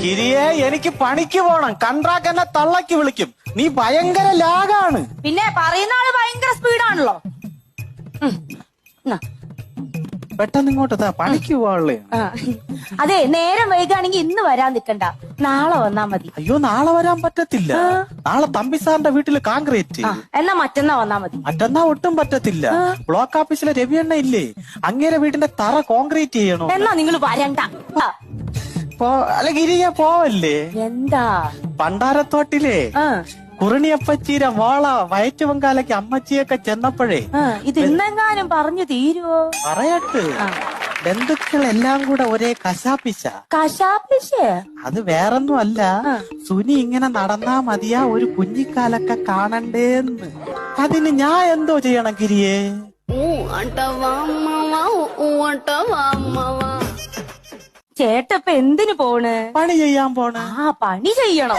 ഗിരിയെ എനിക്ക് പണിക്ക് പോണം. കൺട്രാക്ട് എന്നെ തള്ളക്ക് വിളിക്കും. നീ ഭയങ്കര ലാഗാണ്. പിന്നെ പറയുന്ന ആള് ഭയങ്കര സ്പീഡാണല്ലോ. പെട്ടെന്ന് ഇങ്ങോട്ട് പണിക്ക് പോവാളേ. അതെ, നേരം വൈകാണെങ്കിൽ ഇന്ന് വരാൻ നിക്കണ്ട, നാളെ വന്നാ മതി. അയ്യോ, നാളെ വരാൻ പറ്റത്തില്ല. നാളെ തമ്പി സാറിന്റെ വീട്ടില് കോൺക്രീറ്റ്. എന്നാ മറ്റന്നാ വന്നാ മതി. മറ്റന്നാ ഒട്ടും പറ്റത്തില്ല. ബ്ലോക്ക് ഓഫീസിലെ രവിയണ്ണ ഇല്ലേ, അങ്ങേരെ വീടിന്റെ തറ കോൺക്രീറ്റ് ചെയ്യണോ. എന്നാ നിങ്ങൾ വരണ്ട. അല്ല ഗിരിയെ പോവല്ലേ. എന്താ? പണ്ടാരത്തോട്ടിലെ കുറിണിയപ്പച്ചീരെ വാള വയറ്റ് പൊങ്കാലയ്ക്ക് അമ്മച്ചിയൊക്കെ ചെന്നപ്പോഴേ ഇത് ഇന്നെങ്ങാനും പറഞ്ഞു തീരുവോ? പറയട്ട്, ബന്ധുക്കളെല്ലാം കൂടെ ഒരേ കശാപ്പിശ. അത് വേറൊന്നും അല്ല, സുനി ഇങ്ങനെ നടന്നാ മതിയാ ഒരു കുഞ്ഞിക്കാലൊക്കെ കാണണ്ടേന്ന്. അതിന് ഞാൻ എന്തോ ചെയ്യണം ഗിരിയെ? ചേട്ടപ്പ എന്തിനു പോണ്? പണി ചെയ്യാൻ പോണ. പണി ചെയ്യണോ?